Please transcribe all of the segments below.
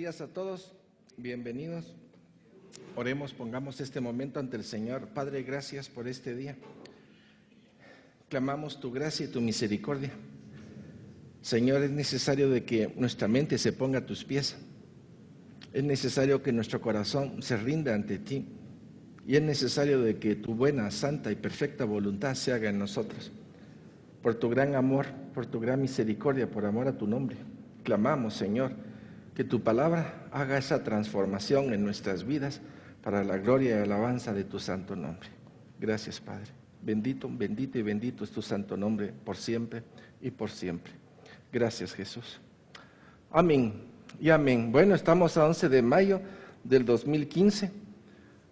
días a todos, bienvenidos. Oremos, pongamos este momento ante el Señor. Padre, gracias por este día. Clamamos tu gracia y tu misericordia. Señor, es necesario de que nuestra mente se ponga a tus pies. Es necesario que nuestro corazón se rinda ante ti. Y es necesario de que tu buena, santa y perfecta voluntad se haga en nosotros. Por tu gran amor, por tu gran misericordia, por amor a tu nombre. Clamamos, Señor, que tu palabra haga esa transformación en nuestras vidas para la gloria y alabanza de tu santo nombre. Gracias, Padre. Bendito, bendito y bendito es tu santo nombre por siempre y por siempre. Gracias, Jesús. Amén y amén. Bueno, estamos a 11 de mayo del 2015.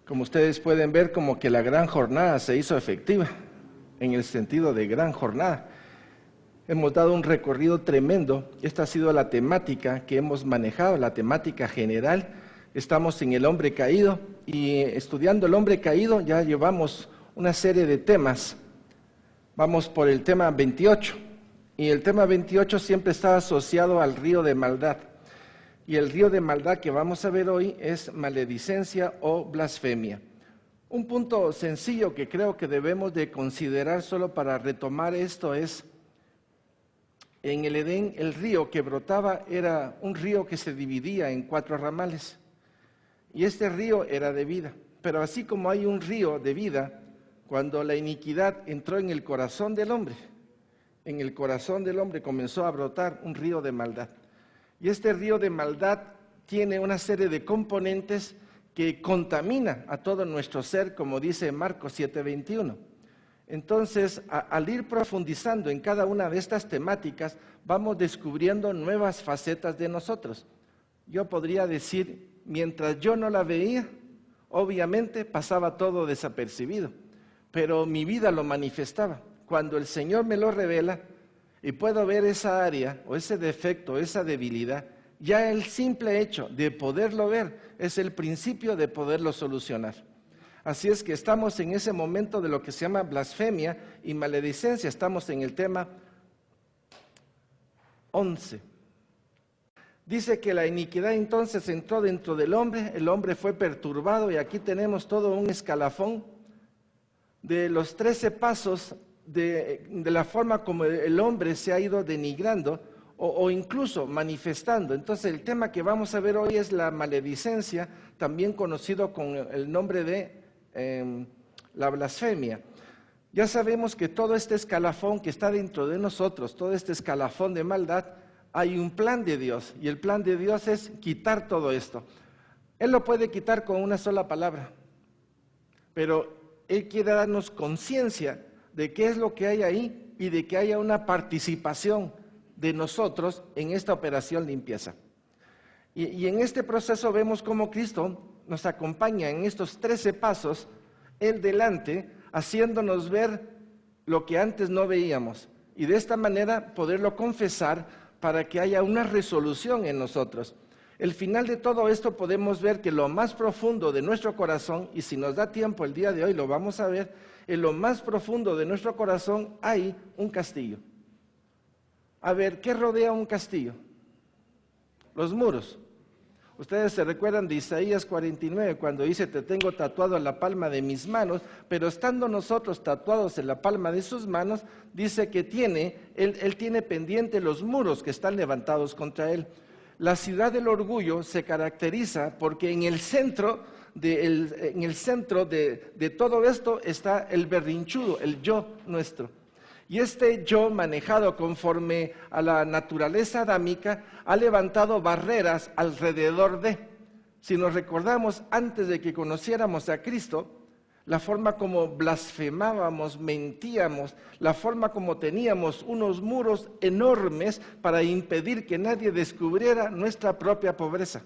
Como ustedes pueden ver, como que la gran jornada se hizo efectiva, en el sentido de gran jornada. Hemos dado un recorrido tremendo. Esta ha sido la temática que hemos manejado, la temática general. Estamos en el hombre caído y estudiando el hombre caído ya llevamos una serie de temas. Vamos por el tema 28 y el tema 28 siempre está asociado al río de maldad. Y el río de maldad que vamos a ver hoy es maledicencia o blasfemia. Un punto sencillo que creo que debemos de considerar solo para retomar esto es: en el Edén, el río que brotaba era un río que se dividía en 4 ramales. Y este río era de vida. Pero así como hay un río de vida, cuando la iniquidad entró en el corazón del hombre, en el corazón del hombre comenzó a brotar un río de maldad. Y este río de maldad tiene una serie de componentes que contamina a todo nuestro ser, como dice Marcos 7:21. Entonces, al ir profundizando en cada una de estas temáticas, vamos descubriendo nuevas facetas de nosotros. Yo podría decir, mientras yo no la veía, obviamente pasaba todo desapercibido, pero mi vida lo manifestaba. Cuando el Señor me lo revela y puedo ver esa área o ese defecto, esa debilidad, ya el simple hecho de poderlo ver es el principio de poderlo solucionar. Así es que estamos en ese momento de lo que se llama blasfemia y maledicencia. Estamos en el tema 11. Dice que la iniquidad entonces entró dentro del hombre, el hombre fue perturbado y aquí tenemos todo un escalafón de los 13 pasos de la forma como el hombre se ha ido denigrando o incluso manifestando. Entonces el tema que vamos a ver hoy es la maledicencia, también conocido con el nombre de la blasfemia. Ya sabemos que todo este escalafón que está dentro de nosotros, todo este escalafón de maldad, hay un plan de Dios y el plan de Dios es quitar todo esto. Él lo puede quitar con una sola palabra, pero Él quiere darnos conciencia de qué es lo que hay ahí y de que haya una participación de nosotros en esta operación limpieza. Y en este proceso vemos cómo Cristo nos acompaña en estos 13 pasos, Él delante, haciéndonos ver lo que antes no veíamos. Y de esta manera poderlo confesar para que haya una resolución en nosotros. El final de todo esto podemos ver que lo más profundo de nuestro corazón, y si nos da tiempo el día de hoy lo vamos a ver, en lo más profundo de nuestro corazón hay un castillo. A ver, ¿qué rodea un castillo? Los muros. Ustedes se recuerdan de Isaías 49, cuando dice, te tengo tatuado en la palma de mis manos, pero estando nosotros tatuados en la palma de sus manos, dice que él tiene pendiente los muros que están levantados contra él. La ciudad del orgullo se caracteriza porque en el centro de todo esto está el berrinchudo, el yo nuestro. Y este yo, manejado conforme a la naturaleza adámica, ha levantado barreras alrededor de. Si nos recordamos, antes de que conociéramos a Cristo, la forma como blasfemábamos, mentíamos, la forma como teníamos unos muros enormes para impedir que nadie descubriera nuestra propia pobreza.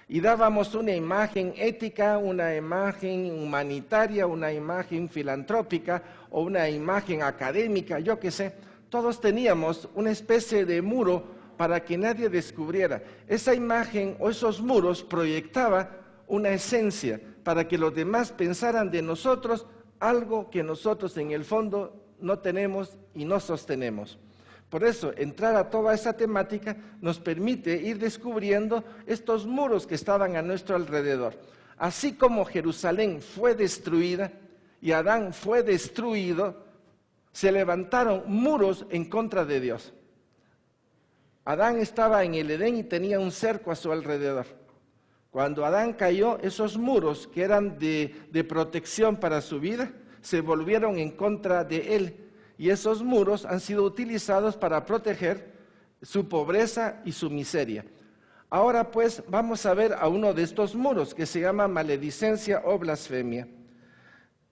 Y dábamos una imagen ética, una imagen humanitaria, una imagen filantrópica o una imagen académica, yo qué sé. Todos teníamos una especie de muro para que nadie descubriera. Esa imagen o esos muros proyectaba una esencia para que los demás pensaran de nosotros algo que nosotros en el fondo no tenemos y no sostenemos. Por eso, entrar a toda esa temática nos permite ir descubriendo estos muros que estaban a nuestro alrededor. Así como Jerusalén fue destruida y Adán fue destruido, se levantaron muros en contra de Dios. Adán estaba en el Edén y tenía un cerco a su alrededor. Cuando Adán cayó, esos muros que eran de protección para su vida, se volvieron en contra de él. Y esos muros han sido utilizados para proteger su pobreza y su miseria. Ahora pues vamos a ver a uno de estos muros que se llama maledicencia o blasfemia.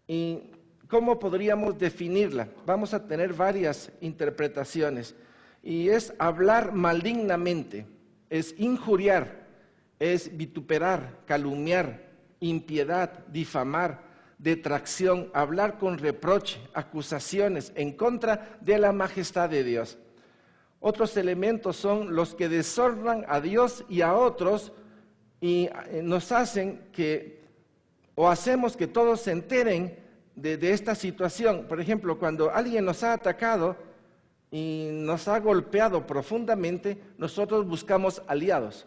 ¿Y cómo podríamos definirla? Vamos a tener varias interpretaciones. Y es hablar malignamente, es injuriar, es vituperar, calumniar, impiedad, difamar, detracción, hablar con reproche, acusaciones en contra de la majestad de Dios. Otros elementos son los que deshonran a Dios y a otros y nos hacen que, o hacemos que todos se enteren de esta situación. Por ejemplo, cuando alguien nos ha atacado y nos ha golpeado profundamente, nosotros buscamos aliados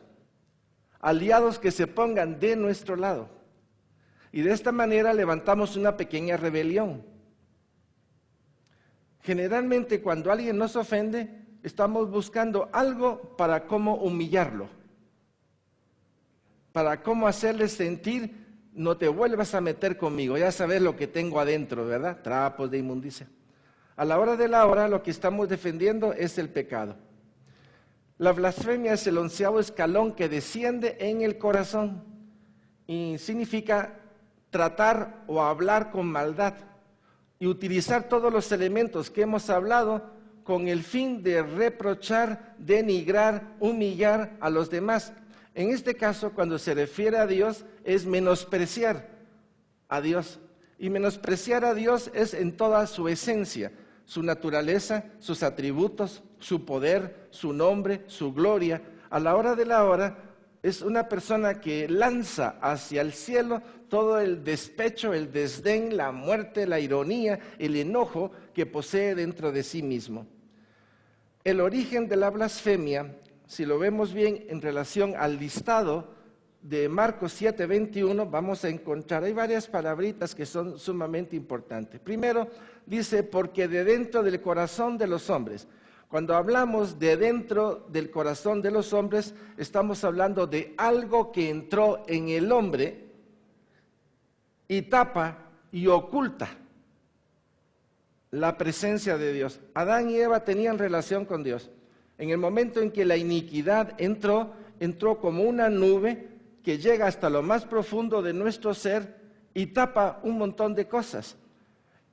que se pongan de nuestro lado. Y de esta manera levantamos una pequeña rebelión. Generalmente cuando alguien nos ofende, estamos buscando algo para cómo humillarlo, para cómo hacerle sentir, no te vuelvas a meter conmigo, ya sabes lo que tengo adentro, ¿verdad? Trapos de inmundicia. A la hora de la hora lo que estamos defendiendo es el pecado. La blasfemia es el 11º escalón que desciende en el corazón y significa tratar o hablar con maldad y utilizar todos los elementos que hemos hablado con el fin de reprochar, denigrar, humillar a los demás. En este caso, cuando se refiere a Dios, es menospreciar a Dios. Y menospreciar a Dios es en toda su esencia, su naturaleza, sus atributos, su poder, su nombre, su gloria. A la hora de la hora, es una persona que lanza hacia el cielo todo el despecho, el desdén, la muerte, la ironía, el enojo que posee dentro de sí mismo. El origen de la blasfemia, si lo vemos bien en relación al listado de Marcos 7:21, vamos a encontrar, hay varias palabritas que son sumamente importantes. Primero, dice, porque de dentro del corazón de los hombres. Cuando hablamos de dentro del corazón de los hombres, estamos hablando de algo que entró en el hombre y tapa y oculta la presencia de Dios. Adán y Eva tenían relación con Dios. En el momento en que la iniquidad entró como una nube que llega hasta lo más profundo de nuestro ser y tapa un montón de cosas.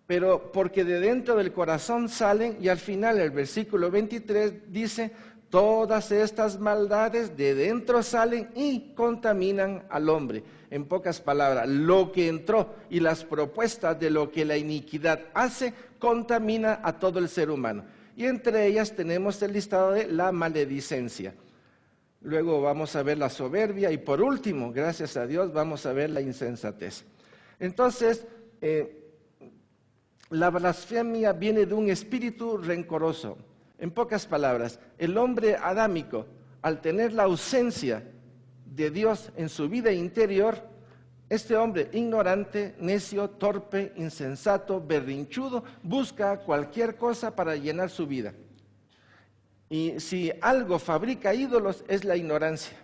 Pero porque de dentro del corazón salen, y al final el versículo 23 dice, todas estas maldades de dentro salen y contaminan al hombre. En pocas palabras, lo que entró y las propuestas de lo que la iniquidad hace, contamina a todo el ser humano. Y entre ellas tenemos el listado de la maledicencia. Luego vamos a ver la soberbia y por último, gracias a Dios, vamos a ver la insensatez. Entonces, la blasfemia viene de un espíritu rencoroso. En pocas palabras, el hombre adámico, al tener la ausencia de Dios en su vida interior, este hombre ignorante, necio, torpe, insensato, berrinchudo, busca cualquier cosa para llenar su vida. Y si algo fabrica ídolos es la ignorancia.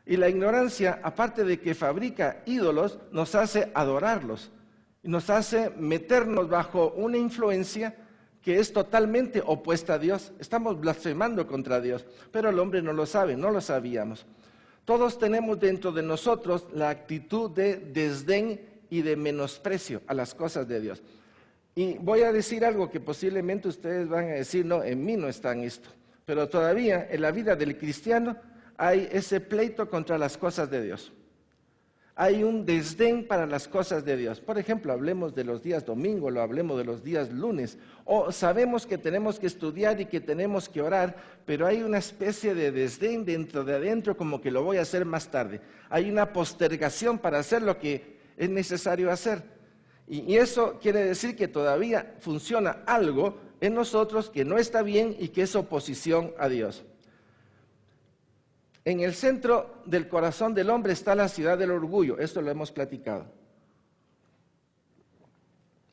Y la ignorancia, aparte de que fabrica ídolos, nos hace adorarlos. Nos hace meternos bajo una influencia que es totalmente opuesta a Dios. Estamos blasfemando contra Dios, pero el hombre no lo sabe, no lo sabíamos. Todos tenemos dentro de nosotros la actitud de desdén y de menosprecio a las cosas de Dios. Y voy a decir algo que posiblemente ustedes van a decir, no, en mí no está en esto. Pero todavía en la vida del cristiano hay ese pleito contra las cosas de Dios. Hay un desdén para las cosas de Dios. Por ejemplo, hablemos de los días domingo, o hablemos de los días lunes. O sabemos que tenemos que estudiar y que tenemos que orar, pero hay una especie de desdén dentro de adentro, como que lo voy a hacer más tarde. Hay una postergación para hacer lo que es necesario hacer. Y eso quiere decir que todavía funciona algo en nosotros que no está bien y que es oposición a Dios. En el centro del corazón del hombre está la ciudad del orgullo, esto lo hemos platicado,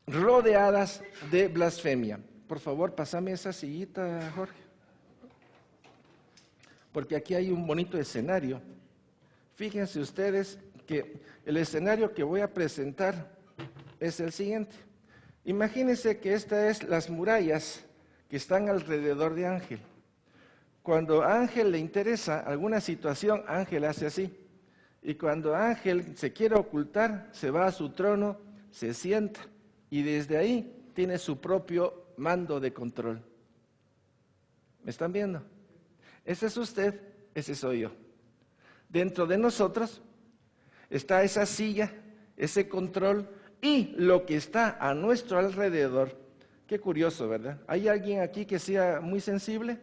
rodeadas de blasfemia. Por favor, pásame esa sillita, Jorge, porque aquí hay un bonito escenario. Fíjense ustedes que el escenario que voy a presentar es el siguiente. Imagínense que estas es las murallas que están alrededor de Ángel. Cuando a Ángel le interesa alguna situación, Ángel hace así. Y cuando Ángel se quiere ocultar, se va a su trono, se sienta y desde ahí tiene su propio mando de control. ¿Me están viendo? Ese es usted, ese soy yo. Dentro de nosotros está esa silla, ese control y lo que está a nuestro alrededor. Qué curioso, ¿verdad? ¿Hay alguien aquí que sea muy sensible?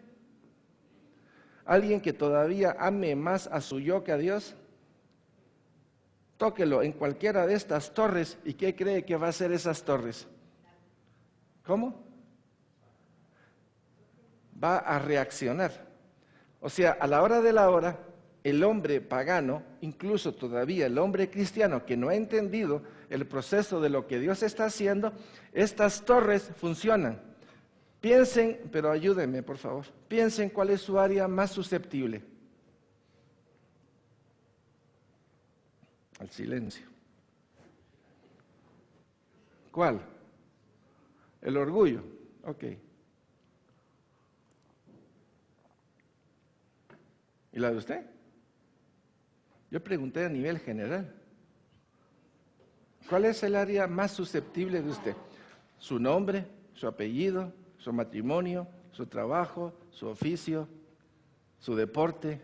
¿Alguien que todavía ame más a su yo que a Dios? Tóquelo en cualquiera de estas torres y ¿qué cree que va a hacer esas torres? ¿Cómo? Va a reaccionar. O sea, a la hora de la hora, el hombre pagano, incluso todavía el hombre cristiano que no ha entendido el proceso de lo que Dios está haciendo, estas torres funcionan. Piensen, pero ayúdenme por favor, piensen cuál es su área más susceptible. Al silencio. ¿Cuál? El orgullo. Ok. ¿Y la de usted? Yo pregunté a nivel general. ¿Cuál es el área más susceptible de usted? ¿Su nombre, su apellido, su matrimonio, su trabajo, su oficio, su deporte?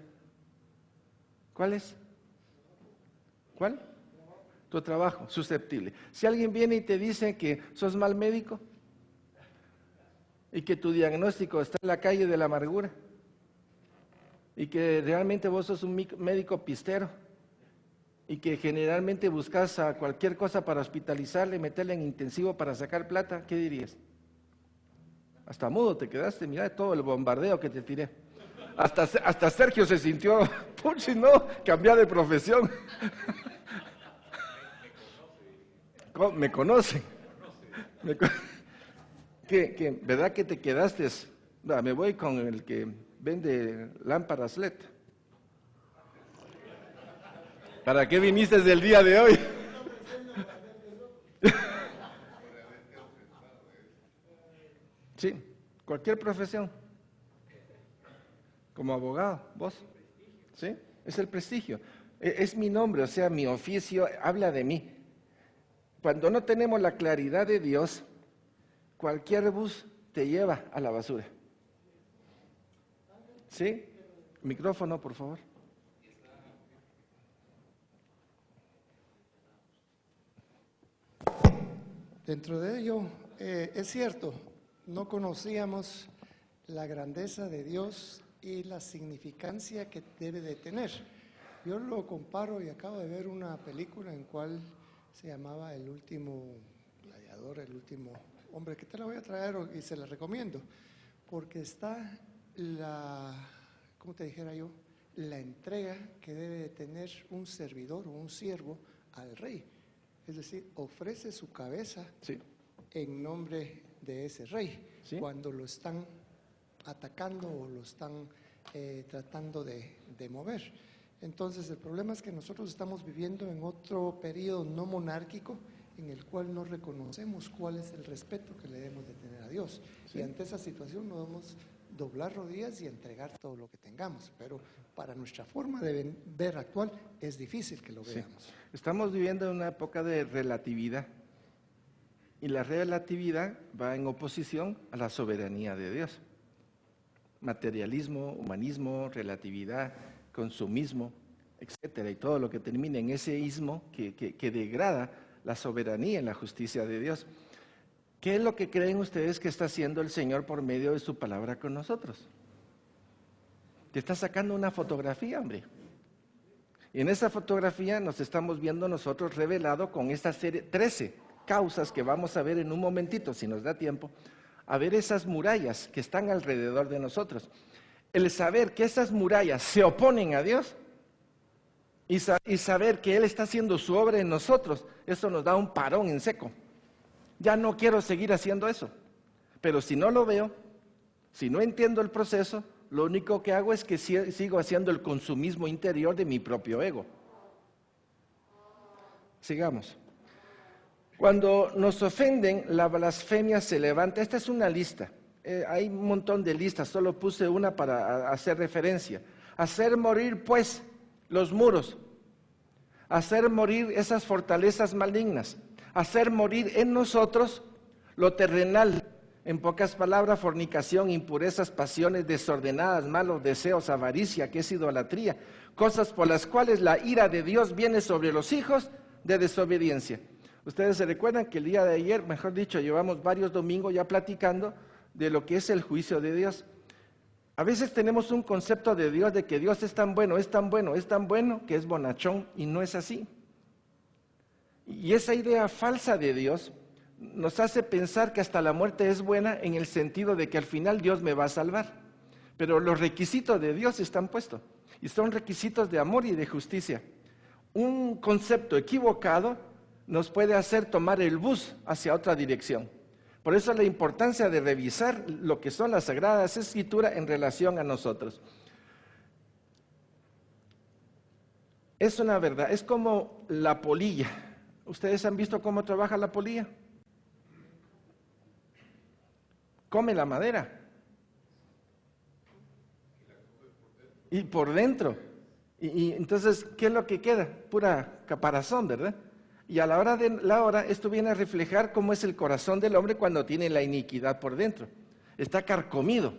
¿Cuál es? ¿Cuál? Tu trabajo, susceptible. Si alguien viene y te dice que sos mal médico y que tu diagnóstico está en la calle de la amargura y que realmente vos sos un médico pistero y que generalmente buscas a cualquier cosa para hospitalizarle, meterle en intensivo para sacar plata, ¿qué dirías? Hasta mudo te quedaste, mira todo el bombardeo que te tiré. Hasta Sergio se sintió, puchi, no, cambiar de profesión. Me conocen. ¿Verdad que te quedaste? Me voy con el que vende lámparas LED. ¿Para qué viniste del día de hoy? Sí, cualquier profesión. Como abogado, vos. ¿Sí? Es el prestigio. Es mi nombre, o sea, mi oficio habla de mí. Cuando no tenemos la claridad de Dios, cualquier bus te lleva a la basura. ¿Sí? Micrófono, por favor. Dentro de ello, es cierto, no conocíamos la grandeza de Dios y la significancia que debe de tener. Yo lo comparo y acabo de ver una película en cual se llamaba El último gladiador, el último hombre, que te la voy a traer y se la recomiendo, porque está ¿cómo te dijera yo? La entrega que debe de tener un servidor o un siervo al rey. Es decir, ofrece su cabeza en nombre de ese rey, cuando lo están atacando o lo están tratando de mover. Entonces, el problema es que nosotros estamos viviendo en otro periodo no monárquico en el cual no reconocemos cuál es el respeto que le debemos de tener a Dios. Y ante esa situación no debemos doblar rodillas y entregar todo lo que tengamos, pero para nuestra forma de ver actual es difícil que lo veamos. Estamos viviendo en una época de relatividad y la relatividad va en oposición a la soberanía de Dios. Materialismo, humanismo, relatividad, consumismo, etcétera, y todo lo que termina en ese ismo que degrada la soberanía y la justicia de Dios. ¿Qué es lo que creen ustedes que está haciendo el Señor por medio de su palabra con nosotros? Te está sacando una fotografía, hombre. Y en esa fotografía nos estamos viendo nosotros revelado con esta serie, 13 causas que vamos a ver en un momentito, si nos da tiempo, a ver esas murallas que están alrededor de nosotros. El saber que esas murallas se oponen a Dios y saber que Él está haciendo su obra en nosotros, eso nos da un parón en seco. Ya no quiero seguir haciendo eso. Pero si no lo veo, si no entiendo el proceso, lo único que hago es que sigo haciendo el consumismo interior de mi propio ego. Sigamos. Cuando nos ofenden, la blasfemia se levanta. Esta es una lista. Hay un montón de listas, solo puse una para hacer referencia. Hacer morir, pues, los muros. Hacer morir esas fortalezas malignas. Hacer morir en nosotros lo terrenal. En pocas palabras, fornicación, impurezas, pasiones desordenadas, malos deseos, avaricia, que es idolatría. Cosas por las cuales la ira de Dios viene sobre los hijos de desobediencia. Ustedes se recuerdan que el día de ayer, mejor dicho, llevamos varios domingos ya platicando de lo que es el juicio de Dios. A veces tenemos un concepto de Dios, de que Dios es tan bueno, es tan bueno, es tan bueno, que es bonachón, y no es así. Y esa idea falsa de Dios nos hace pensar que hasta la muerte es buena en el sentido de que al final Dios me va a salvar. Pero los requisitos de Dios están puestos, y son requisitos de amor y de justicia. Un concepto equivocado nos puede hacer tomar el bus hacia otra dirección. Por eso la importancia de revisar lo que son las Sagradas Escrituras en relación a nosotros. Es una verdad, es como la polilla. ¿Ustedes han visto cómo trabaja la polilla? Come la madera. Y por dentro. Y entonces, ¿qué es lo que queda? Pura caparazón, ¿verdad? Y a la hora de la hora, esto viene a reflejar cómo es el corazón del hombre cuando tiene la iniquidad por dentro. Está carcomido.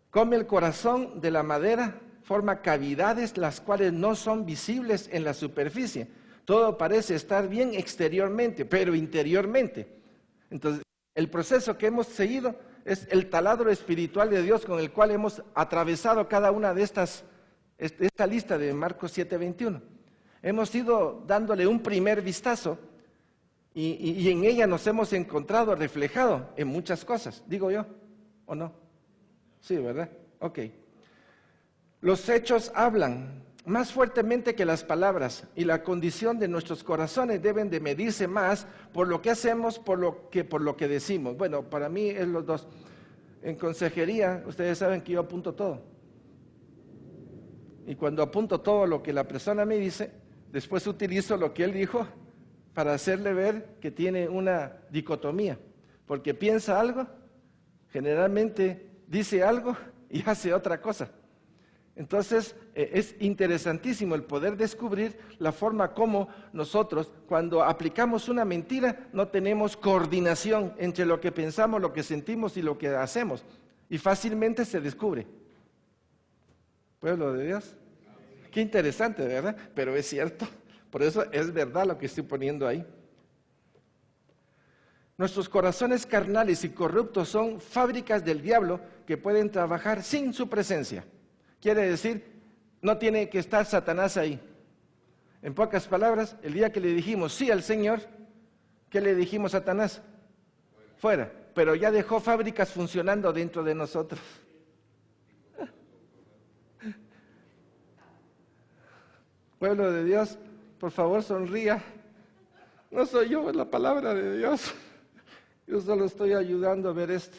Come el corazón de la madera, forma cavidades las cuales no son visibles en la superficie. Todo parece estar bien exteriormente, pero interiormente. Entonces, el proceso que hemos seguido es el taladro espiritual de Dios con el cual hemos atravesado cada una de esta lista de Marcos 7:21. Hemos ido dándole un primer vistazo y en ella nos hemos encontrado reflejado en muchas cosas, digo yo, ¿o no? Sí, ¿verdad? Ok. Los hechos hablan más fuertemente que las palabras, y la condición de nuestros corazones deben de medirse más por lo que hacemos por lo que decimos. Bueno, para mí es los dos. En consejería, ustedes saben que yo apunto todo. Y cuando apunto todo lo que la persona me dice, después utilizo lo que él dijo para hacerle ver que tiene una dicotomía. Porque piensa algo, generalmente dice algo y hace otra cosa. Entonces, es interesantísimo el poder descubrir la forma como nosotros, cuando aplicamos una mentira, no tenemos coordinación entre lo que pensamos, lo que sentimos y lo que hacemos. Y fácilmente se descubre. Pueblo de Dios. Qué interesante, ¿verdad? Pero es cierto. Por eso es verdad lo que estoy poniendo ahí. Nuestros corazones carnales y corruptos son fábricas del diablo que pueden trabajar sin su presencia. Quiere decir, no tiene que estar Satanás ahí. En pocas palabras, el día que le dijimos sí al Señor, ¿qué le dijimos a Satanás? Fuera. Pero ya dejó fábricas funcionando dentro de nosotros. Pueblo de Dios, por favor sonría. No soy yo, es la palabra de Dios. Yo solo estoy ayudando a ver esto.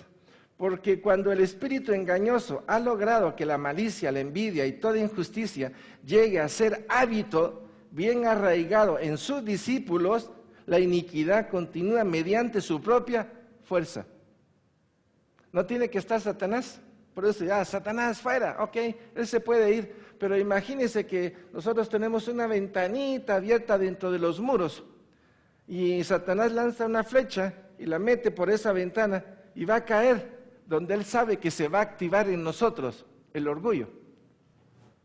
Porque cuando el espíritu engañoso ha logrado que la malicia, la envidia y toda injusticia llegue a ser hábito bien arraigado en sus discípulos, la iniquidad continúa mediante su propia fuerza. No tiene que estar Satanás. Por eso ya, Satanás fuera, ok, él se puede ir. Pero imagínense que nosotros tenemos una ventanita abierta dentro de los muros y Satanás lanza una flecha y la mete por esa ventana y va a caer donde él sabe que se va a activar en nosotros el orgullo,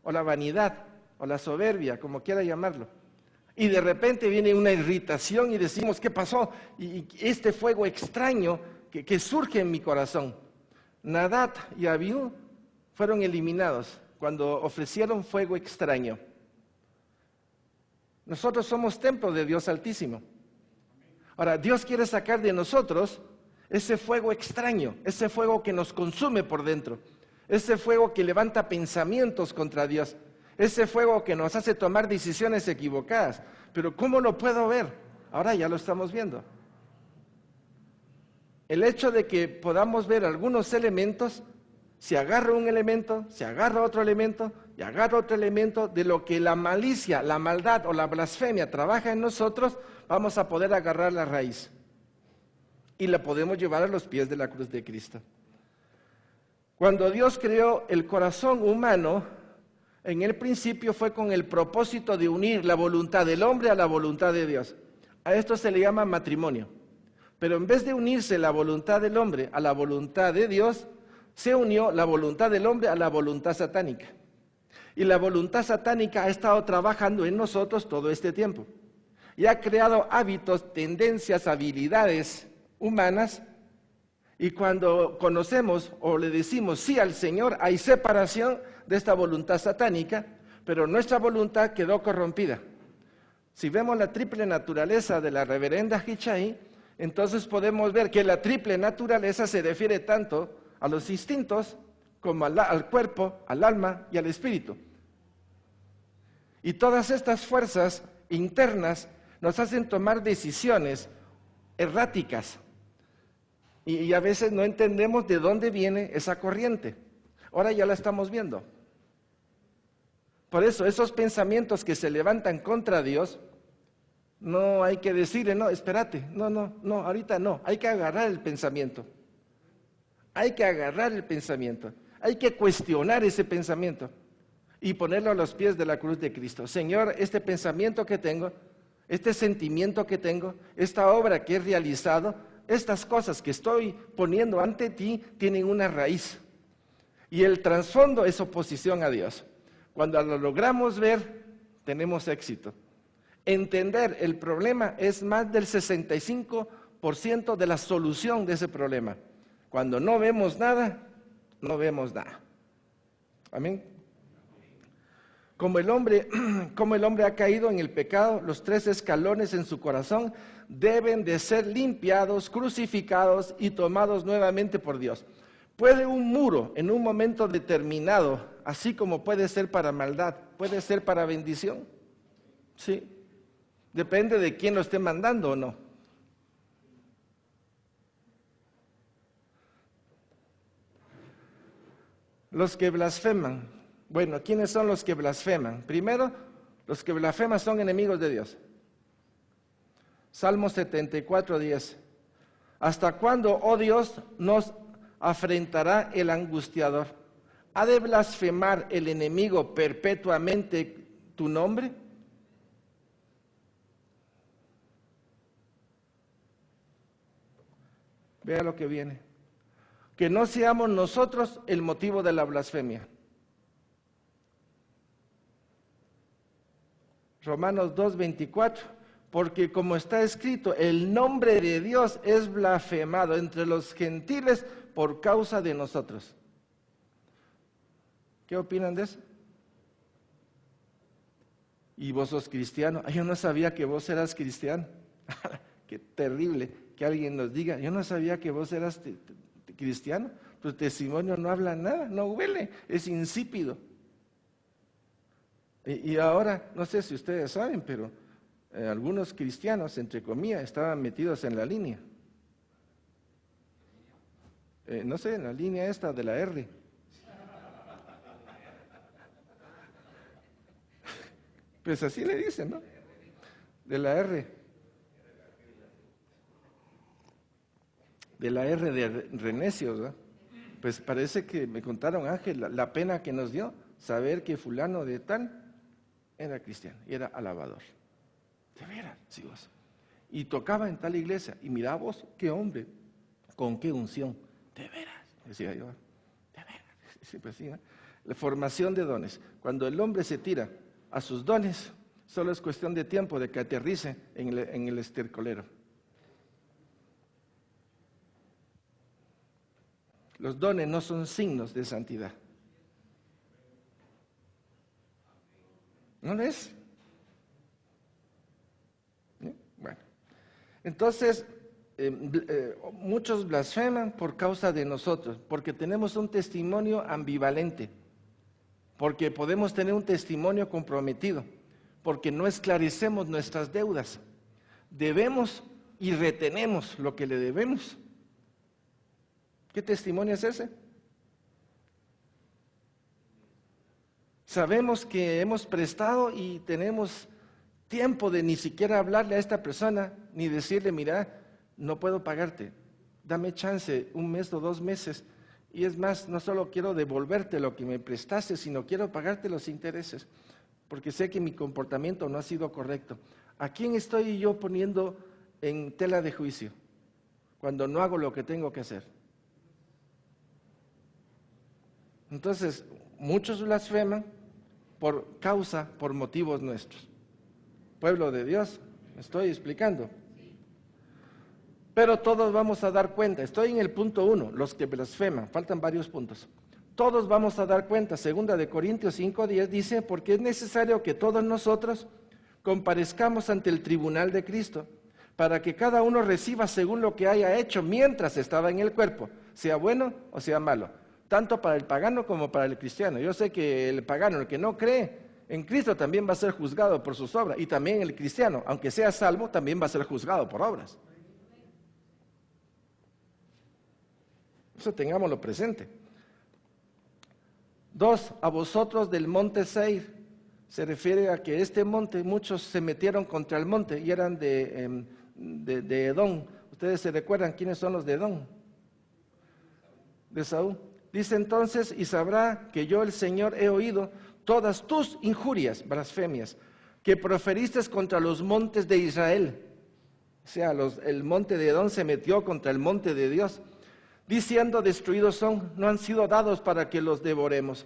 o la vanidad, o la soberbia, como quiera llamarlo. Y de repente viene una irritación y decimos, ¿qué pasó? Y este fuego extraño que surge en mi corazón. Nadab y Abiú fueron eliminados cuando ofrecieron fuego extraño. Nosotros somos templo de Dios Altísimo. Ahora, Dios quiere sacar de nosotros ese fuego extraño, ese fuego que nos consume por dentro, ese fuego que levanta pensamientos contra Dios, ese fuego que nos hace tomar decisiones equivocadas. Pero ¿cómo lo puedo ver? Ahora ya lo estamos viendo. El hecho de que podamos ver algunos elementos, si agarra un elemento, se agarra otro elemento y agarra otro elemento de lo que la malicia, la maldad o la blasfemia trabaja en nosotros, vamos a poder agarrar la raíz y la podemos llevar a los pies de la cruz de Cristo. Cuando Dios creó el corazón humano, en el principio fue con el propósito de unir la voluntad del hombre a la voluntad de Dios. A esto se le llama matrimonio. Pero en vez de unirse la voluntad del hombre a la voluntad de Dios, se unió la voluntad del hombre a la voluntad satánica. Y la voluntad satánica ha estado trabajando en nosotros todo este tiempo. Y ha creado hábitos, tendencias, habilidades humanas. Y cuando conocemos o le decimos sí al Señor, hay separación de esta voluntad satánica, pero nuestra voluntad quedó corrompida. Si vemos la triple naturaleza de la reverenda Hichai, entonces podemos ver que la triple naturaleza se refiere tanto a los instintos como al cuerpo, al alma y al espíritu. Y todas estas fuerzas internas nos hacen tomar decisiones erráticas y a veces no entendemos de dónde viene esa corriente. Ahora ya la estamos viendo. Por eso esos pensamientos que se levantan contra Dios, no hay que decirle, no, espérate, no, ahorita no, hay que agarrar el pensamiento. Hay que agarrar el pensamiento, hay que cuestionar ese pensamiento y ponerlo a los pies de la cruz de Cristo. Señor, este pensamiento que tengo, este sentimiento que tengo, esta obra que he realizado, estas cosas que estoy poniendo ante ti tienen una raíz. Y el trasfondo es oposición a Dios. Cuando lo logramos ver, tenemos éxito. Entender el problema es más del 65% de la solución de ese problema. Cuando no vemos nada, no vemos nada. Amén. Como el hombre ha caído en el pecado, los 3 escalones en su corazón deben de ser limpiados, crucificados y tomados nuevamente por Dios. ¿Puede un muro en un momento determinado, así como puede ser para maldad, puede ser para bendición? Sí. Depende de quién lo esté mandando o no. Los que blasfeman. Bueno, ¿quiénes son los que blasfeman? Primero, los que blasfeman son enemigos de Dios. Salmo 74:10. ¿Hasta cuándo, oh Dios, nos afrentará el angustiador? ¿Ha de blasfemar el enemigo perpetuamente tu nombre? Vea lo que viene. Que no seamos nosotros el motivo de la blasfemia. Romanos 2:24, porque como está escrito, el nombre de Dios es blasfemado entre los gentiles por causa de nosotros. ¿Qué opinan de eso? ¿Y vos sos cristiano? Yo no sabía que vos eras cristiano. Qué terrible que alguien nos diga, yo no sabía que vos eras cristiano. Tu testimonio no habla nada, no huele, es insípido. Y ahora, no sé si ustedes saben, pero algunos cristianos, entre comillas, estaban metidos en la línea. No sé, en la línea esta de la R. Pues así le dicen, ¿no? De la R. De la R de renecios, ¿no? Pues parece que me contaron, Ángel, la pena que nos dio saber que fulano de tal era cristiano y era alabador. De veras, sí vos. Y tocaba en tal iglesia. Y mirá vos, qué hombre, con qué unción. De veras, decía yo. De veras. Sí, pues sí, ¿no? La formación de dones. Cuando el hombre se tira a sus dones, solo es cuestión de tiempo de que aterrice en el estercolero. Los dones no son signos de santidad. ¿No lo es? Bueno, entonces, muchos blasfeman por causa de nosotros, porque tenemos un testimonio ambivalente, porque podemos tener un testimonio comprometido, porque no esclarecemos nuestras deudas. Debemos y retenemos lo que le debemos. ¿Qué testimonio es ese? Sabemos que hemos prestado y tenemos tiempo de ni siquiera hablarle a esta persona, ni decirle, mira, no puedo pagarte, dame chance, 1 mes o 2 meses. Y es más, no solo quiero devolverte lo que me prestaste, sino quiero pagarte los intereses, porque sé que mi comportamiento no ha sido correcto. ¿A quién estoy yo poniendo en tela de juicio cuando no hago lo que tengo que hacer? Entonces, muchos blasfeman por motivos nuestros. Pueblo de Dios, ¿me estoy explicando? Pero todos vamos a dar cuenta. Estoy en el punto 1, los que blasfeman. Faltan varios puntos. Todos vamos a dar cuenta. 2 Corintios 5:10 dice, porque es necesario que todos nosotros comparezcamos ante el tribunal de Cristo, para que cada uno reciba según lo que haya hecho mientras estaba en el cuerpo, sea bueno o sea malo, tanto para el pagano como para el cristiano. Yo sé que el pagano, el que no cree en Cristo, también va a ser juzgado por sus obras, y también el cristiano, aunque sea salvo, también va a ser juzgado por obras. Eso tengámoslo presente. 2, a vosotros del monte Seir. Se refiere a que este monte, muchos se metieron contra el monte y eran de Edom. ¿Ustedes se recuerdan quiénes son los de Edom? De Saúl. Dice entonces, y sabrá que yo el Señor he oído todas tus injurias, blasfemias, que proferiste contra los montes de Israel. O sea, el monte de Edom se metió contra el monte de Dios, diciendo, destruidos son, no han sido dados para que los devoremos.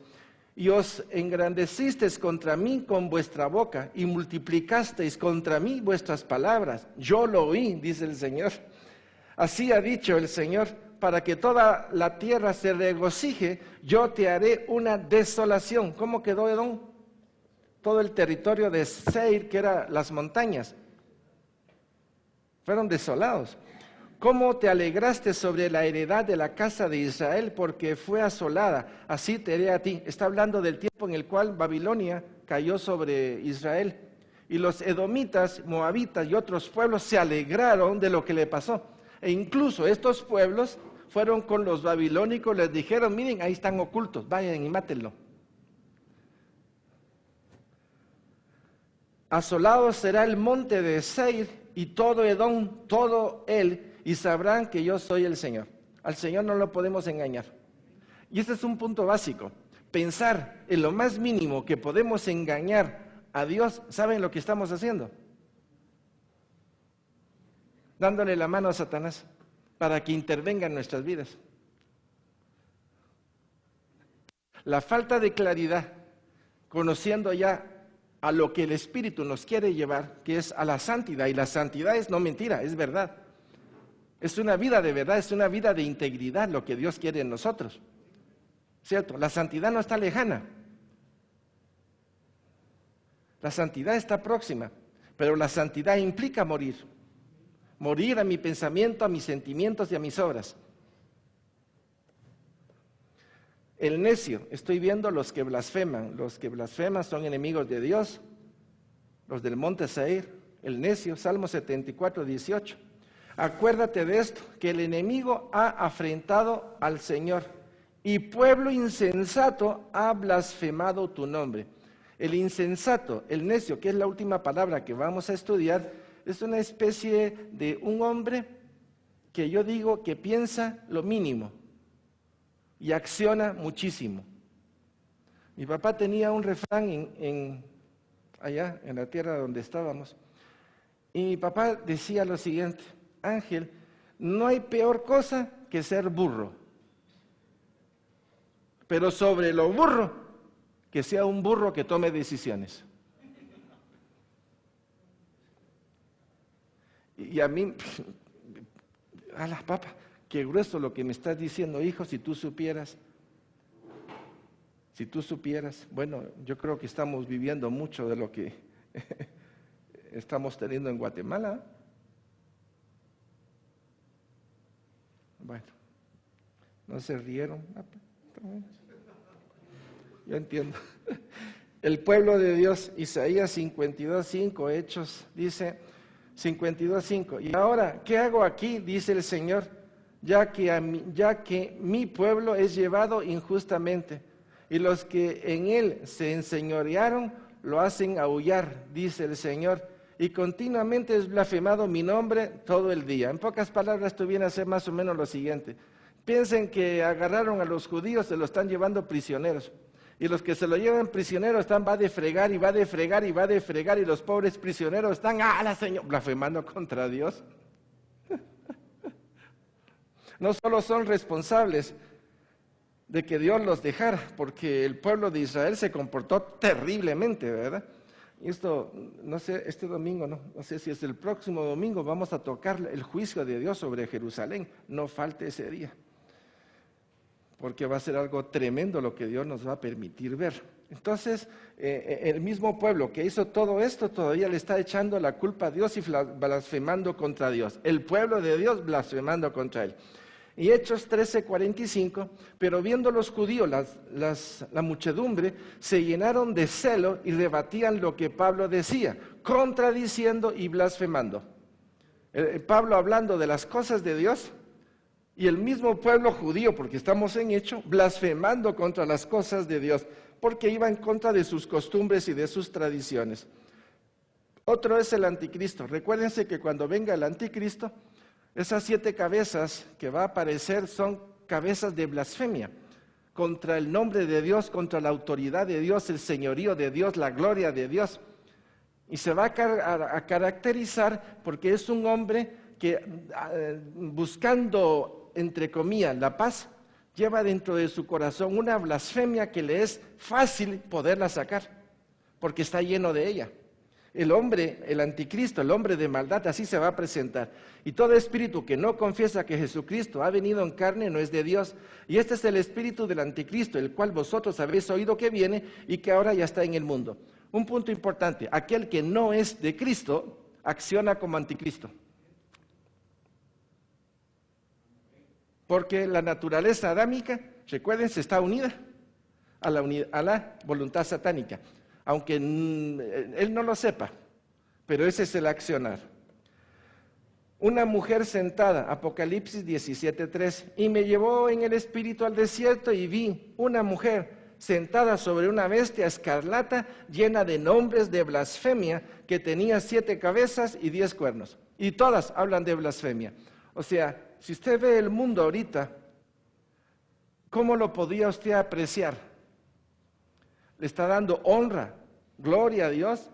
Y os engrandecisteis contra mí con vuestra boca, y multiplicasteis contra mí vuestras palabras. Yo lo oí, dice el Señor. Así ha dicho el Señor, para que toda la tierra se regocije, yo te haré una desolación. ¿Cómo quedó Edom? Todo el territorio de Seir, que eran las montañas, fueron desolados. ¿Cómo te alegraste sobre la heredad de la casa de Israel? Porque fue asolada, así te haré a ti. Está hablando del tiempo en el cual Babilonia cayó sobre Israel. Y los edomitas, moabitas y otros pueblos se alegraron de lo que le pasó. E incluso estos pueblos fueron con los babilónicos, les dijeron, miren, ahí están ocultos, vayan y mátenlo. Asolado será el monte de Seir y todo Edom, todo él, y sabrán que yo soy el Señor. Al Señor no lo podemos engañar. Y este es un punto básico. Pensar en lo más mínimo que podemos engañar a Dios, ¿saben lo que estamos haciendo? Dándole la mano a Satanás para que intervenga en nuestras vidas. La falta de claridad, conociendo ya a lo que el Espíritu nos quiere llevar, que es a la santidad, y la santidad es no mentira, es verdad. Es una vida de verdad, es una vida de integridad lo que Dios quiere en nosotros. ¿Cierto? La santidad no está lejana. La santidad está próxima, pero la santidad implica morir. Morir a mi pensamiento, a mis sentimientos y a mis obras. El necio, estoy viendo los que blasfeman son enemigos de Dios, los del monte Seir, el necio, Salmo 74, 18. Acuérdate de esto, que el enemigo ha afrentado al Señor y pueblo insensato ha blasfemado tu nombre. El insensato, el necio, que es la última palabra que vamos a estudiar, es una especie de un hombre que yo digo que piensa lo mínimo y acciona muchísimo. Mi papá tenía un refrán allá en la tierra donde estábamos, y mi papá decía lo siguiente: Ángel, no hay peor cosa que ser burro, pero sobre lo burro, que sea un burro que tome decisiones. Y a mí, a las papas, qué grueso lo que me estás diciendo, hijo, si tú supieras. Bueno, yo creo que estamos viviendo mucho de lo que estamos teniendo en Guatemala. Bueno, no se rieron. Yo entiendo. El pueblo de Dios, Isaías 52:5, Hechos, dice 52:5. Y ahora, ¿qué hago aquí? Dice el Señor, ya que mi pueblo es llevado injustamente, y los que en él se enseñorearon lo hacen aullar, dice el Señor, y continuamente es blasfemado mi nombre todo el día. En pocas palabras, esto viene a ser más o menos lo siguiente. Piensen que agarraron a los judíos, se los están llevando prisioneros. Y los que se lo llevan prisioneros va de fregar y va de fregar y va de fregar, y los pobres prisioneros están, la Señor, blasfemando contra Dios. No solo son responsables de que Dios los dejara, porque el pueblo de Israel se comportó terriblemente, ¿verdad? Y esto, no sé, este domingo, no sé si es el próximo domingo, vamos a tocar el juicio de Dios sobre Jerusalén. No falte ese día, porque va a ser algo tremendo lo que Dios nos va a permitir ver. Entonces, el mismo pueblo que hizo todo esto todavía le está echando la culpa a Dios y blasfemando contra Dios. El pueblo de Dios blasfemando contra Él. Y Hechos 13:45, pero viendo los judíos, la muchedumbre, se llenaron de celo y rebatían lo que Pablo decía, contradiciendo y blasfemando. Pablo hablando de las cosas de Dios, y el mismo pueblo judío, porque estamos en Hecho, blasfemando contra las cosas de Dios, porque iba en contra de sus costumbres y de sus tradiciones. Otro es el anticristo. Recuérdense que cuando venga el anticristo, esas 7 cabezas que va a aparecer son cabezas de blasfemia contra el nombre de Dios, contra la autoridad de Dios, el señorío de Dios, la gloria de Dios. Y se va a caracterizar porque es un hombre que buscando, entre comillas, la paz, lleva dentro de su corazón una blasfemia que le es fácil poderla sacar, porque está lleno de ella. El hombre, el anticristo, el hombre de maldad, así se va a presentar. Y todo espíritu que no confiesa que Jesucristo ha venido en carne no es de Dios. Y este es el espíritu del anticristo, el cual vosotros habéis oído que viene y que ahora ya está en el mundo. Un punto importante, aquel que no es de Cristo acciona como anticristo. Porque la naturaleza adámica, recuérdense, está unida a la voluntad satánica. Aunque él no lo sepa, pero ese es el accionar. Una mujer sentada, Apocalipsis 17:3, y me llevó en el espíritu al desierto y vi una mujer sentada sobre una bestia escarlata llena de nombres de blasfemia que tenía 7 cabezas y 10 cuernos. Y todas hablan de blasfemia. O sea, si usted ve el mundo ahorita, ¿cómo lo podría usted apreciar? Le está dando honra, gloria a Dios.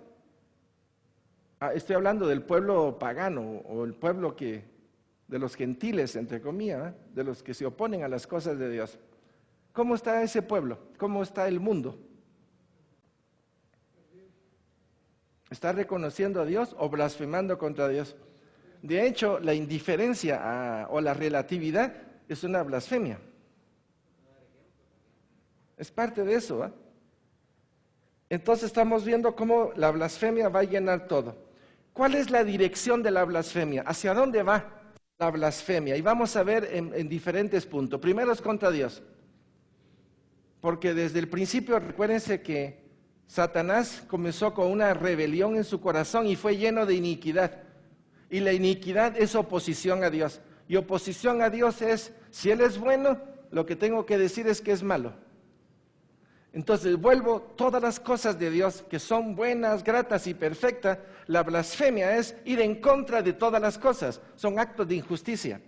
Estoy hablando del pueblo pagano o el pueblo de los gentiles, entre comillas, de los que se oponen a las cosas de Dios. ¿Cómo está ese pueblo? ¿Cómo está el mundo? ¿Está reconociendo a Dios o blasfemando contra Dios? De hecho, la indiferencia o la relatividad es una blasfemia. Es parte de eso, ¿eh? Entonces estamos viendo cómo la blasfemia va a llenar todo. ¿Cuál es la dirección de la blasfemia? ¿Hacia dónde va la blasfemia? Y vamos a ver en diferentes puntos. Primero es contra Dios. Porque desde el principio, recuérdense que Satanás comenzó con una rebelión en su corazón y fue lleno de iniquidad. Y la iniquidad es oposición a Dios. Y oposición a Dios es, si Él es bueno, lo que tengo que decir es que es malo. Entonces vuelvo todas las cosas de Dios que son buenas, gratas y perfectas. La blasfemia es ir en contra de todas las cosas, son actos de injusticia.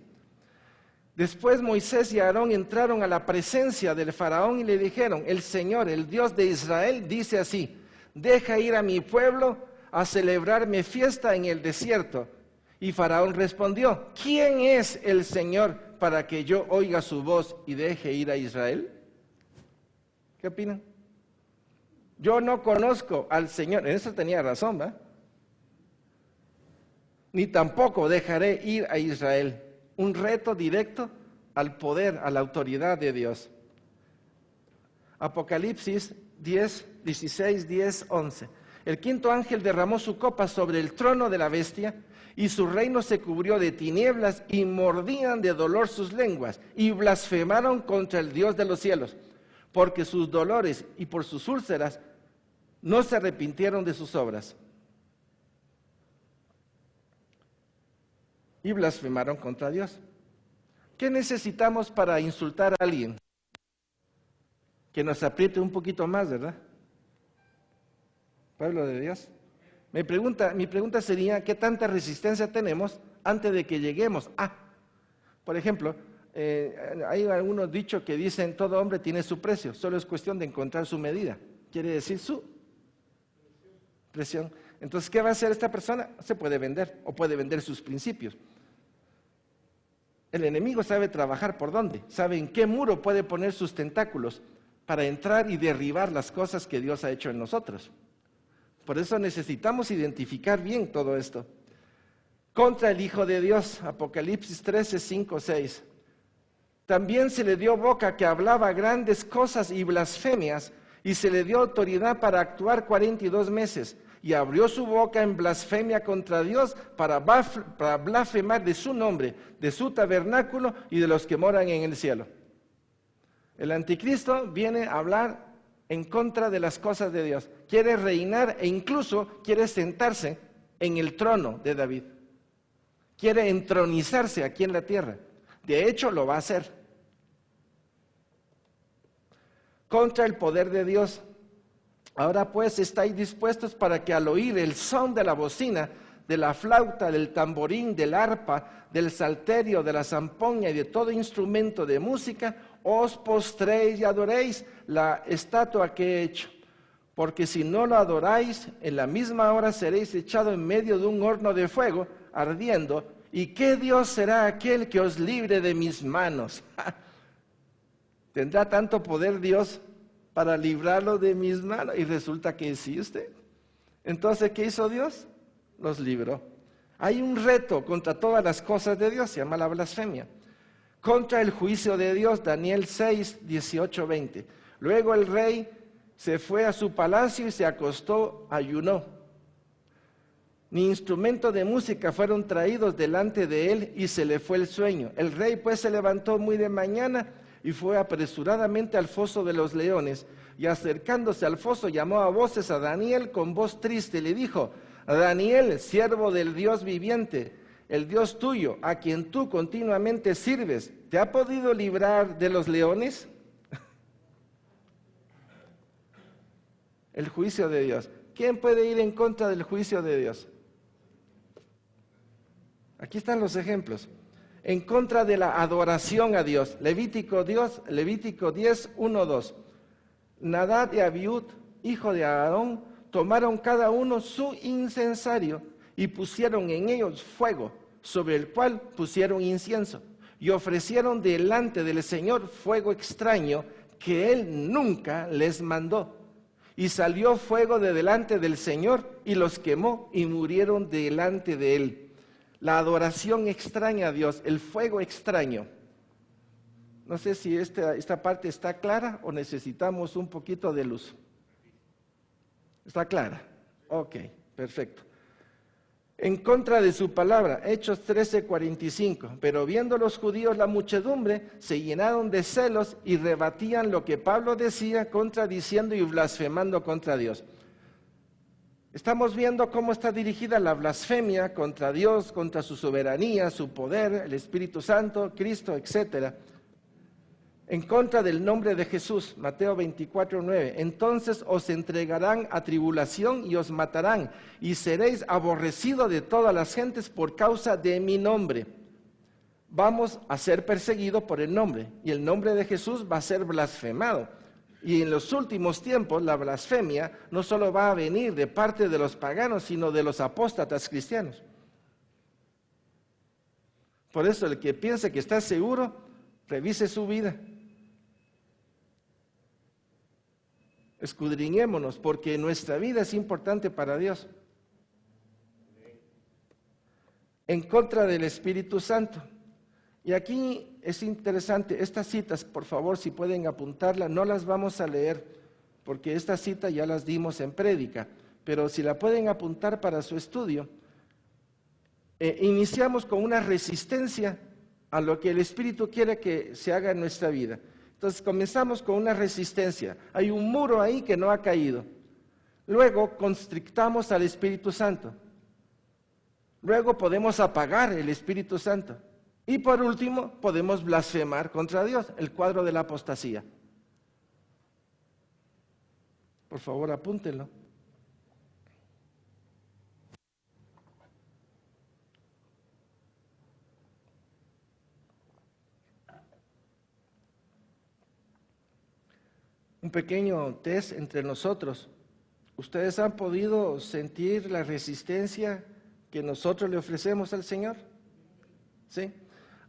Después Moisés y Aarón entraron a la presencia del faraón y le dijeron, el Señor, el Dios de Israel, dice así, deja ir a mi pueblo a celebrarme fiesta en el desierto. Y Faraón respondió, ¿quién es el Señor para que yo oiga su voz y deje ir a Israel? ¿Qué opinan? Yo no conozco al Señor, en eso tenía razón, ¿verdad? Ni tampoco dejaré ir a Israel. Un reto directo al poder, a la autoridad de Dios. Apocalipsis 10, 16, 10, 11. El quinto ángel derramó su copa sobre el trono de la bestia, y su reino se cubrió de tinieblas, y mordían de dolor sus lenguas, y blasfemaron contra el Dios de los cielos, porque sus dolores y por sus úlceras no se arrepintieron de sus obras. Y blasfemaron contra Dios. ¿Qué necesitamos para insultar a alguien? Que nos apriete un poquito más, ¿verdad? Pueblo de Dios. Mi pregunta sería, ¿qué tanta resistencia tenemos antes de que lleguemos a? Por ejemplo, hay algunos dichos que dicen, todo hombre tiene su precio, solo es cuestión de encontrar su medida. Quiere decir su presión. Entonces, ¿qué va a hacer esta persona? Se puede vender, o puede vender sus principios. El enemigo sabe trabajar por dónde, sabe en qué muro puede poner sus tentáculos para entrar y derribar las cosas que Dios ha hecho en nosotros. Por eso necesitamos identificar bien todo esto. Contra el Hijo de Dios, Apocalipsis 13, 5, 6. También se le dio boca que hablaba grandes cosas y blasfemias, y se le dio autoridad para actuar 42 meses, y abrió su boca en blasfemia contra Dios para blasfemar de su nombre, de su tabernáculo y de los que moran en el cielo. El anticristo viene a hablar en contra de las cosas de Dios. Quiere reinar e incluso quiere sentarse en el trono de David. Quiere entronizarse aquí en la tierra. De hecho, lo va a hacer. Contra el poder de Dios. Ahora pues, estáis dispuestos para que al oír el son de la bocina, de la flauta, del tamborín, del arpa, del salterio, de la zampoña y de todo instrumento de música, os postréis y adoréis la estatua que he hecho. Porque si no lo adoráis, en la misma hora seréis echados en medio de un horno de fuego ardiendo. ¿Y qué Dios será aquel que os libre de mis manos? ¿Tendrá tanto poder Dios para librarlo de mis manos? Y resulta que sí usted. Entonces, ¿qué hizo Dios? Los libró. Hay un reto contra todas las cosas de Dios, se llama la blasfemia. Contra el juicio de Dios, Daniel 6, 18, 20. Luego el rey se fue a su palacio y se acostó, ayunó. Ni instrumento de música fueron traídos delante de él y se le fue el sueño. El rey pues se levantó muy de mañana y fue apresuradamente al foso de los leones. Y acercándose al foso llamó a voces a Daniel con voz triste y le dijo: Daniel, siervo del Dios viviente, el Dios tuyo, a quien tú continuamente sirves, ¿te ha podido librar de los leones? El juicio de Dios. ¿Quién puede ir en contra del juicio de Dios? Aquí están los ejemplos. En contra de la adoración a Dios. Levítico 10, 1, 2. Nadab y Abiud, hijo de Aarón, tomaron cada uno su incensario y pusieron en ellos fuego, sobre el cual pusieron incienso, y ofrecieron delante del Señor fuego extraño que Él nunca les mandó. Y salió fuego de delante del Señor y los quemó y murieron delante de Él. La adoración extraña a Dios, el fuego extraño. No sé si esta parte está clara o necesitamos un poquito de luz. ¿Está clara? Ok, perfecto. En contra de su palabra, Hechos 13:45. Pero viendo los judíos la muchedumbre, se llenaron de celos y rebatían lo que Pablo decía, contradiciendo y blasfemando contra Dios. Estamos viendo cómo está dirigida la blasfemia contra Dios, contra su soberanía, su poder, el Espíritu Santo, Cristo, etc. En contra del nombre de Jesús, Mateo 24:9. Entonces os entregarán a tribulación y os matarán, y seréis aborrecidos de todas las gentes por causa de mi nombre. Vamos a ser perseguidos por el nombre, y el nombre de Jesús va a ser blasfemado. Y en los últimos tiempos la blasfemia no solo va a venir de parte de los paganos, sino de los apóstatas cristianos. Por eso el que piense que está seguro, revise su vida. Escudriñémonos, porque nuestra vida es importante para Dios. En contra del Espíritu Santo. Y aquí es interesante, estas citas, por favor, si pueden apuntarlas, no las vamos a leer, porque estas citas ya las dimos en prédica, pero si la pueden apuntar para su estudio, iniciamos con una resistencia a lo que el Espíritu quiere que se haga en nuestra vida. Entonces comenzamos con una resistencia, hay un muro ahí que no ha caído. Luego constrictamos al Espíritu Santo. Luego podemos apagar el Espíritu Santo. Y por último, podemos blasfemar contra Dios, el cuadro de la apostasía. Por favor, apúntenlo. Un pequeño test entre nosotros. ¿Ustedes han podido sentir la resistencia que nosotros le ofrecemos al Señor? ¿Sí?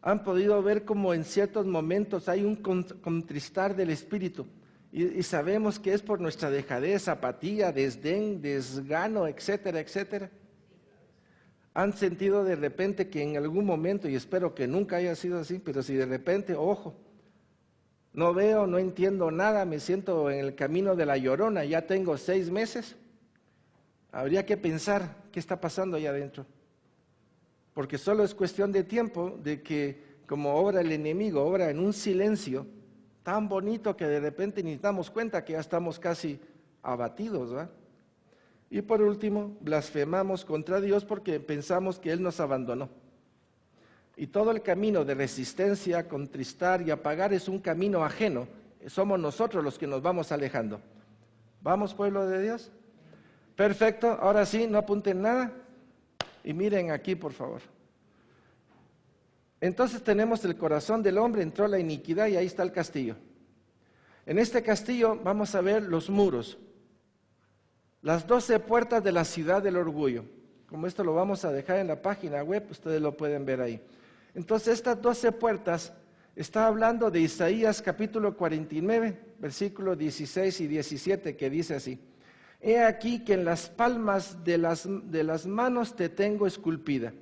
¿Han podido ver cómo en ciertos momentos hay un contristar del Espíritu? Y sabemos que es por nuestra dejadez, apatía, desdén, desgano, etcétera, etcétera. ¿Han sentido de repente que en algún momento, y espero que nunca haya sido así, pero si de repente, ojo, no veo, no entiendo nada, me siento en el camino de la Llorona, ya tengo 6 meses, habría que pensar qué está pasando allá adentro. Porque solo es cuestión de tiempo de que, como obra el enemigo, obra en un silencio tan bonito que de repente ni damos cuenta que ya estamos casi abatidos, ¿verdad? Y por último, blasfemamos contra Dios porque pensamos que Él nos abandonó. Y todo el camino de resistencia, contristar y apagar es un camino ajeno. Somos nosotros los que nos vamos alejando. ¿Vamos, pueblo de Dios? Perfecto, ahora sí, no apunten nada. Y miren aquí, por favor. Entonces tenemos el corazón del hombre, entró la iniquidad y ahí está el castillo. En este castillo vamos a ver los muros. Las 12 puertas de la ciudad del orgullo. Como esto lo vamos a dejar en la página web, ustedes lo pueden ver ahí. Entonces estas 12 puertas, está hablando de Isaías capítulo 49, versículos 16 y 17, que dice así: He aquí que en las palmas de las manos te tengo esculpida,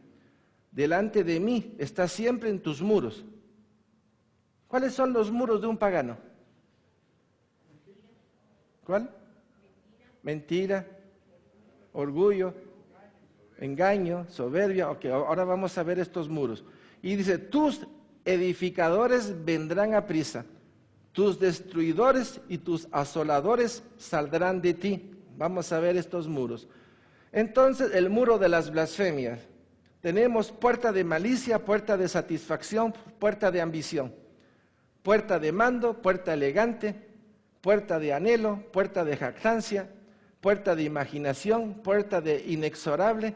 delante de mí está siempre en tus muros. ¿Cuáles son los muros de un pagano? ¿Cuál? Mentira, orgullo, engaño, soberbia. Ok, ahora vamos a ver estos muros. Y dice, tus edificadores vendrán a prisa, tus destruidores y tus asoladores saldrán de ti. Vamos a ver estos muros. Entonces, el muro de las blasfemias. Tenemos puerta de malicia, puerta de satisfacción, puerta de ambición, puerta de mando, puerta elegante, puerta de anhelo, puerta de jactancia, puerta de imaginación, puerta de inexorable,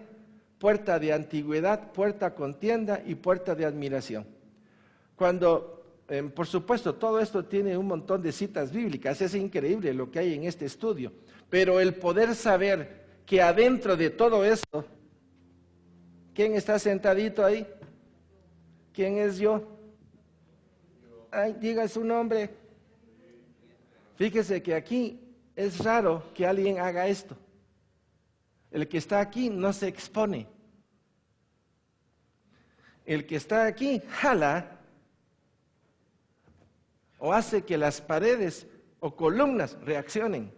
puerta de antigüedad, puerta contienda y puerta de admiración. Cuando, por supuesto, todo esto tiene un montón de citas bíblicas, es increíble lo que hay en este estudio, pero el poder saber que adentro de todo esto, ¿quién está sentadito ahí? ¿Quién es yo? Ay, diga su nombre. Fíjese que aquí es raro que alguien haga esto. El que está aquí no se expone. El que está aquí jala o hace que las paredes o columnas reaccionen.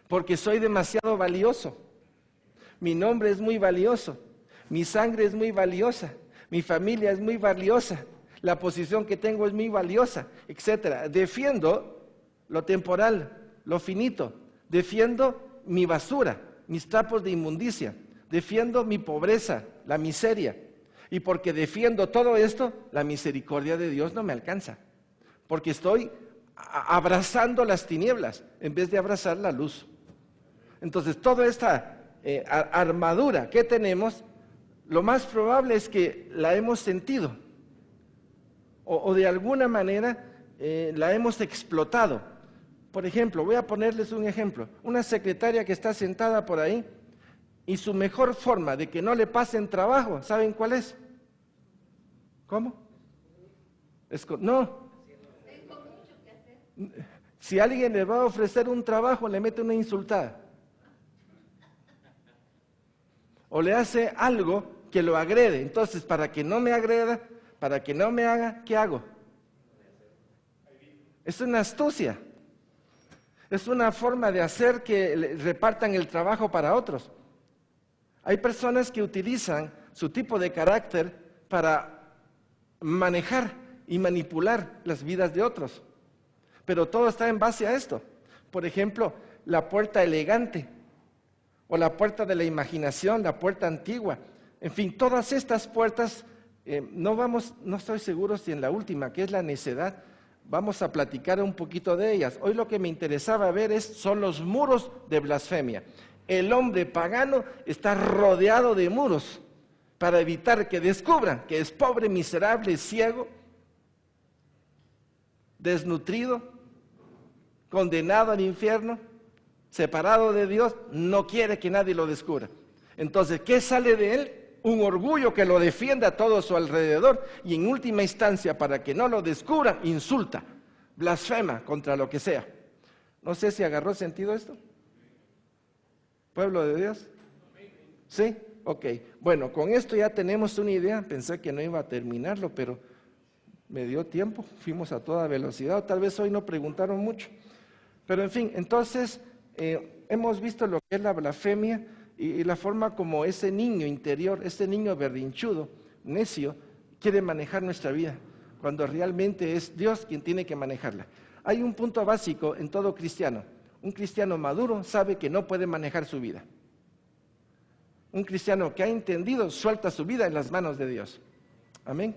Porque soy demasiado valioso. Mi nombre es muy valioso. Mi sangre es muy valiosa. Mi familia es muy valiosa. La posición que tengo es muy valiosa, etc. Defiendo lo temporal, lo finito. Defiendo mi basura, mis trapos de inmundicia. Defiendo mi pobreza, la miseria. Y porque defiendo todo esto, la misericordia de Dios no me alcanza. Porque estoy abrazando las tinieblas en vez de abrazar la luz. Entonces, toda esta armadura que tenemos, lo más probable es que la hemos sentido. O de alguna manera la hemos explotado. Por ejemplo, voy a ponerles un ejemplo. Una secretaria que está sentada por ahí y su mejor forma de que no le pasen trabajo, ¿saben cuál es? ¿Cómo? No. Si alguien le va a ofrecer un trabajo, le mete una insultada. O le hace algo que lo agrede. Entonces, para que no me agreda, para que no me haga, ¿qué hago? Es una astucia. Es una forma de hacer que repartan el trabajo para otros. Hay personas que utilizan su tipo de carácter para manejar y manipular las vidas de otros. Pero todo está en base a esto. Por ejemplo, la puerta elegante, o la puerta de la imaginación, la puerta antigua. En fin, todas estas puertas, no estoy seguro si en la última, que es la necedad, vamos a platicar un poquito de ellas. Hoy lo que me interesaba ver son los muros de blasfemia. El hombre pagano está rodeado de muros para evitar que descubran que es pobre, miserable, ciego, desnutrido, condenado al infierno, separado de Dios, no quiere que nadie lo descubra. Entonces, ¿qué sale de él? Un orgullo que lo defiende a todo su alrededor y en última instancia, para que no lo descubran, insulta, blasfema contra lo que sea. No sé si agarró sentido esto. ¿Pueblo de Dios? ¿Sí? Ok. Bueno, con esto ya tenemos una idea. Pensé que no iba a terminarlo, pero me dio tiempo. Fuimos a toda velocidad. O tal vez hoy no preguntaron mucho. Pero en fin, entonces hemos visto lo que es la blasfemia y la forma como ese niño interior, ese niño berrinchudo, necio, quiere manejar nuestra vida, cuando realmente es Dios quien tiene que manejarla. Hay un punto básico en todo cristiano. Un cristiano maduro sabe que no puede manejar su vida. Un cristiano que ha entendido suelta su vida en las manos de Dios. Amén.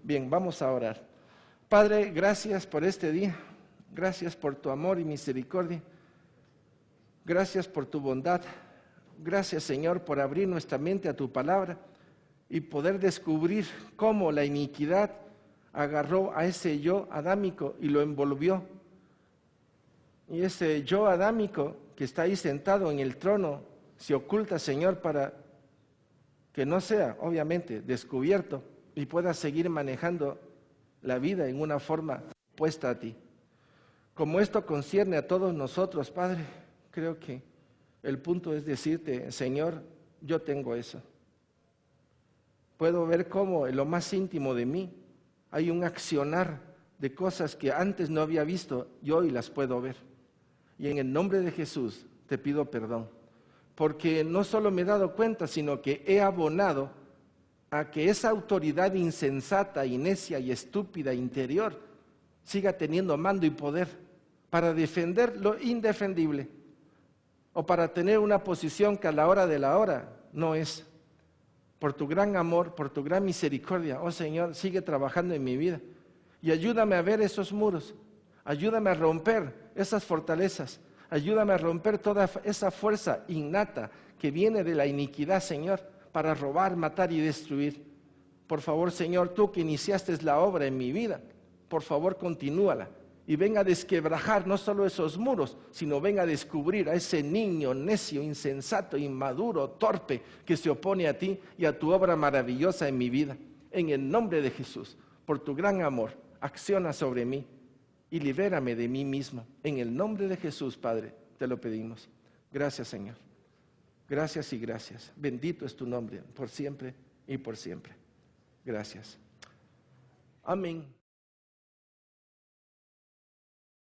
Bien, vamos a orar. Padre, gracias por este día. Gracias por tu amor y misericordia. Gracias por tu bondad. Gracias, Señor, por abrir nuestra mente a tu palabra y poder descubrir cómo la iniquidad agarró a ese yo adámico y lo envolvió. Y ese yo adámico que está ahí sentado en el trono se oculta, Señor, para que no sea, obviamente, descubierto y pueda seguir manejando la vida en una forma opuesta a ti. Como esto concierne a todos nosotros, Padre, creo que el punto es decirte, Señor, yo tengo eso. Puedo ver cómo en lo más íntimo de mí hay un accionar de cosas que antes no había visto y hoy las puedo ver. Y en el nombre de Jesús te pido perdón, porque no solo me he dado cuenta, sino que he abonado a que esa autoridad insensata y necia y estúpida interior siga teniendo mando y poder para defender lo indefendible o para tener una posición que a la hora de la hora no es. Por tu gran amor, por tu gran misericordia, oh Señor, sigue trabajando en mi vida y ayúdame a ver esos muros, ayúdame a romper esas fortalezas, ayúdame a romper toda esa fuerza innata que viene de la iniquidad, Señor, para robar, matar y destruir. Por favor, Señor, tú que iniciaste la obra en mi vida, por favor, continúala y venga a desquebrajar no solo esos muros, sino venga a descubrir a ese niño necio, insensato, inmaduro, torpe, que se opone a ti y a tu obra maravillosa en mi vida. En el nombre de Jesús, por tu gran amor, acciona sobre mí y libérame de mí mismo. En el nombre de Jesús, Padre, te lo pedimos. Gracias, Señor. Gracias y gracias. Bendito es tu nombre, por siempre y por siempre. Gracias. Amén.